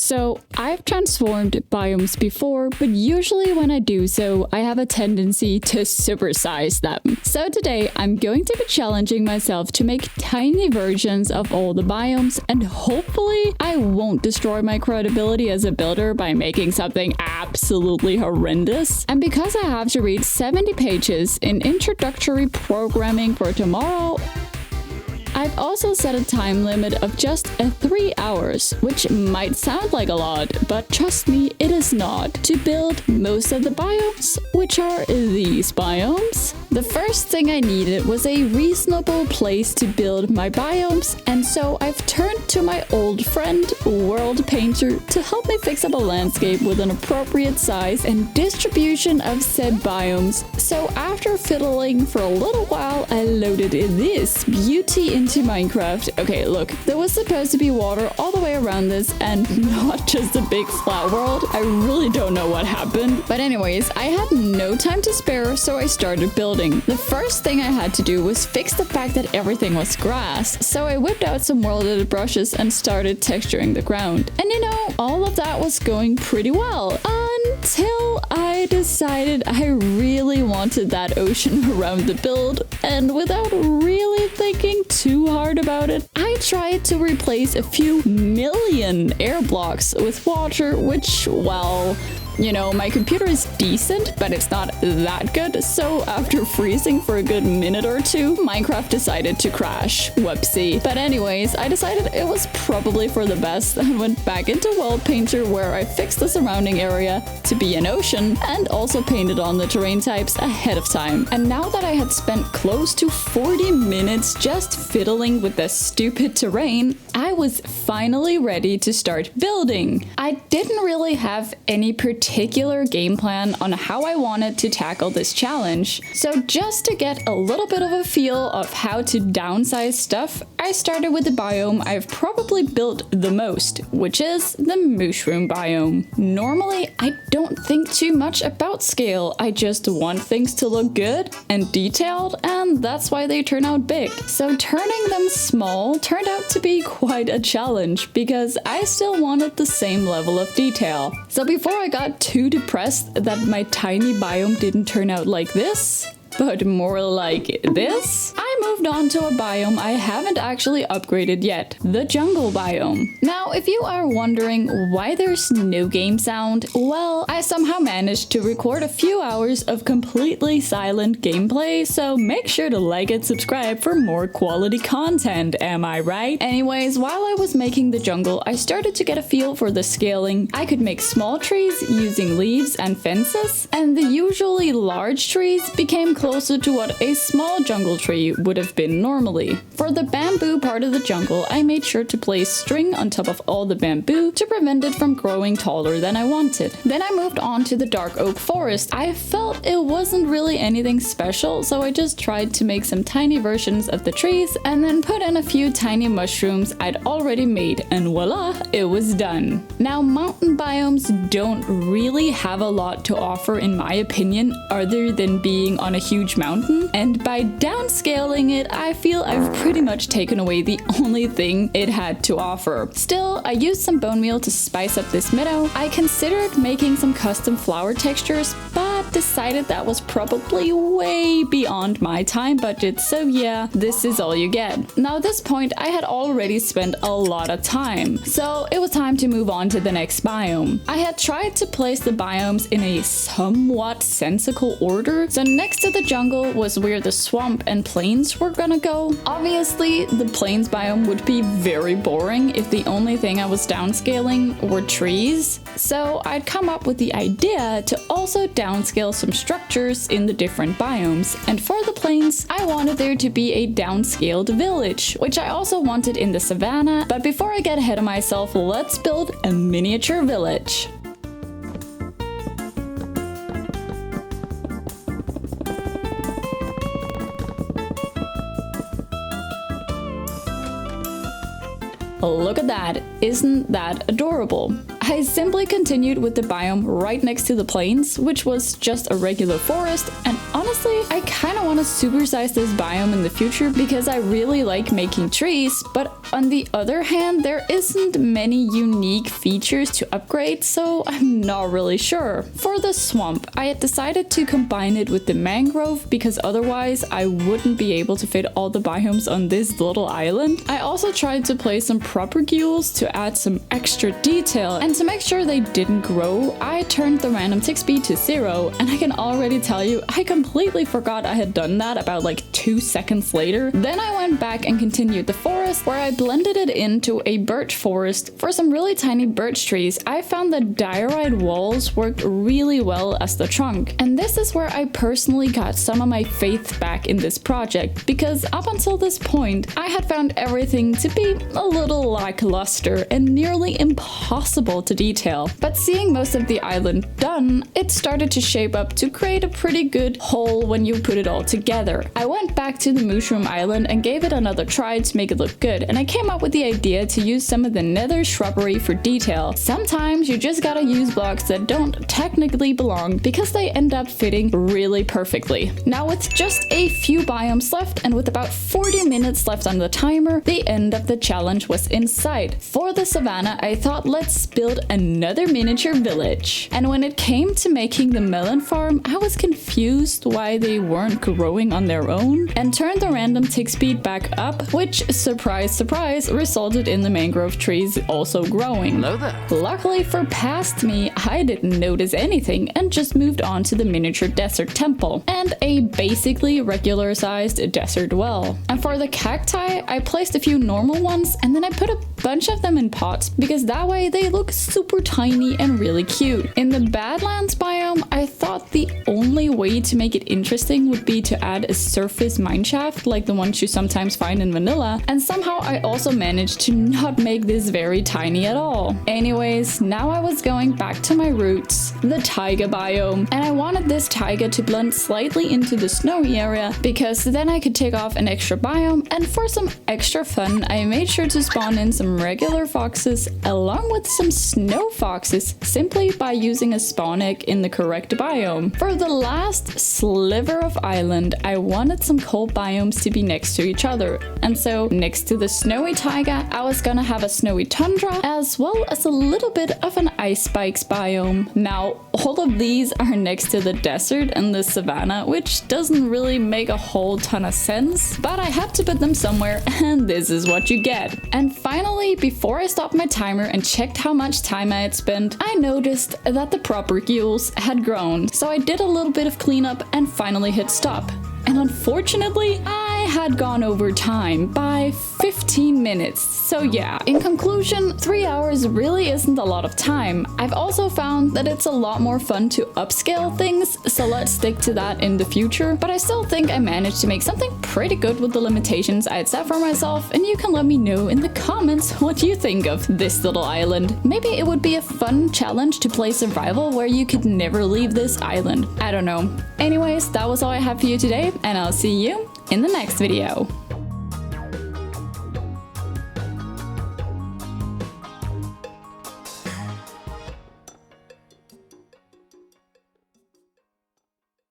So I've transformed biomes before, but usually when I do so, I have a tendency to supersize them. So today I'm going to be challenging myself to make tiny versions of all the biomes, and hopefully I won't destroy my credibility as a builder by making something absolutely horrendous. And because I have to read 70 pages in introductory programming for tomorrow, I've also set a time limit of just 3 hours, which might sound like a lot, but trust me, it is not, to build most of the biomes, which are these biomes. The first thing I needed was a reasonable place to build my biomes, and so I've turned to my old friend, World Painter, to help me fix up a landscape with an appropriate size and distribution of said biomes. So after fiddling for a little while, I loaded this beauty into Minecraft. Okay, look, there was supposed to be water all the way around this and not just a big flat world. I really don't know what happened. But anyways, I had no time to spare, so I started building. The first thing I had to do was fix the fact that everything was grass. So I whipped out some world-edit brushes and started texturing the ground. And you know, all of that was going pretty well until I decided I really wanted that ocean around the build, and without really thinking too hard about it, I tried to replace a few million air blocks with water, which, well, you know, my computer is decent, but it's not that good, so after freezing for a good minute or two, Minecraft decided to crash. Whoopsie. But anyways, I decided it was probably for the best and went back into World Painter, where I fixed the surrounding area to be an ocean and also painted on the terrain types ahead of time. And now that I had spent close to 40 minutes just fiddling with this stupid terrain, I was finally ready to start building. I didn't really have any particular game plan on how I wanted to tackle this challenge. So just to get a little bit of a feel of how to downsize stuff, I started with the biome I've probably built the most, which is the mushroom biome. Normally, I don't think too much about scale. I just want things to look good and detailed, and that's why they turn out big. So turning them small turned out to be quite a challenge because I still wanted the same level of detail. So before I got too depressed that my tiny biome didn't turn out like this, but more like this, I moved on to a biome I haven't actually upgraded yet, the jungle biome. Now, if you are wondering why there's no game sound, well, I somehow managed to record a few hours of completely silent gameplay, so make sure to like and subscribe for more quality content, am I right? Anyways, while I was making the jungle, I started to get a feel for the scaling. I could make small trees using leaves and fences, and the usually large trees became closer to what a small jungle tree would have been normally. For the bamboo part of the jungle, I made sure to place string on top of all the bamboo to prevent it from growing taller than I wanted. Then I moved on to the dark oak forest. I felt it wasn't really anything special, so I just tried to make some tiny versions of the trees and then put in a few tiny mushrooms I'd already made, and voila, it was done. Now, mountain biomes don't really have a lot to offer in my opinion, other than being on a huge mountain, and by downscaling it, I feel I've pretty much taken away the only thing it had to offer. Still, I used some bone meal to spice up this meadow. I considered making some custom flower textures, but decided that was probably way beyond my time budget, so yeah, this is all you get. Now at this point, I had already spent a lot of time, so it was time to move on to the next biome. I had tried to place the biomes in a somewhat sensical order, so next to the jungle was where the swamp and plains were gonna go. Obviously, the plains biome would be very boring if the only thing I was downscaling were trees, so I'd come up with the idea to also downscale some structures in the different biomes, and for the plains, I wanted there to be a downscaled village, which I also wanted in the savannah, but before I get ahead of myself, let's build a miniature village. Look at that, isn't that adorable? I simply continued with the biome right next to the plains, which was just a regular forest, and honestly, I kinda wanna supersize this biome in the future because I really like making trees, but on the other hand, there isn't many unique features to upgrade, so I'm not really sure. For the swamp, I had decided to combine it with the mangrove because otherwise I wouldn't be able to fit all the biomes on this little island. I also tried to place some propagules to add some extra detail, and to make sure they didn't grow, I turned the random tick speed to 0, and I can already tell you I completely forgot I had done that about like 2 seconds later. Then I went back and continued the forest where I blended it into a birch forest. For some really tiny birch trees, I found that diorite walls worked really well as the trunk. And this is where I personally got some of my faith back in this project, because up until this point, I had found everything to be a little lackluster and nearly impossible to detail. But seeing most of the island done, it started to shape up to create a pretty good whole when you put it all together. I went back to the mushroom island and gave it another try to make it look good, and I came up with the idea to use some of the nether shrubbery for detail. Sometimes you just gotta use blocks that don't technically belong because they end up fitting really perfectly. Now with just a few biomes left and with about 40 minutes left on the timer, the end of the challenge was in sight. For the savannah, I thought let's build another miniature village. And when it came to making the melon farm, I was confused why they weren't growing on their own and turned the random tick speed back up, which, surprise surprise, resulted in the mangrove trees also growing. Hello there. Luckily for past me, I didn't notice anything and just moved on to the miniature desert temple and a basically regular sized desert well. And for the cacti, I placed a few normal ones and then I put a bunch of them in pots because that way they look super tiny and really cute. In the Badlands biome, I thought the only way to make it interesting would be to add a surface mineshaft like the ones you sometimes find in vanilla, and somehow I also managed to not make this very tiny at all. Anyways, now I was going back to my roots, the taiga biome, and I wanted this taiga to blend slightly into the snowy area because then I could take off an extra biome, and for some extra fun I made sure to spawn in some regular foxes along with some snow foxes simply by using a spawn egg in the correct biome. For the last sliver of island, I wanted some cold biomes to be next to each other, and so next to the snowy taiga, I was gonna have a snowy tundra as well as a little bit of an ice spikes biome. Now, all of these are next to the desert and the savannah, which doesn't really make a whole ton of sense, but I had to put them somewhere, and this is what you get. And finally, before I stopped my timer and checked how much time I had spent, I noticed that the propagules had grown, so I did a little bit of cleanup and finally hit stop. And unfortunately, I had gone over time by 15 minutes. So yeah, in conclusion, 3 hours really isn't a lot of time. I've also found that it's a lot more fun to upscale things, so let's stick to that in the future. But I still think I managed to make something pretty good with the limitations I had set for myself, and you can let me know in the comments what you think of this little island. Maybe it would be a fun challenge to play survival where you could never leave this island. I don't know. Anyways, that was all I have for you today, and I'll see you in the next video.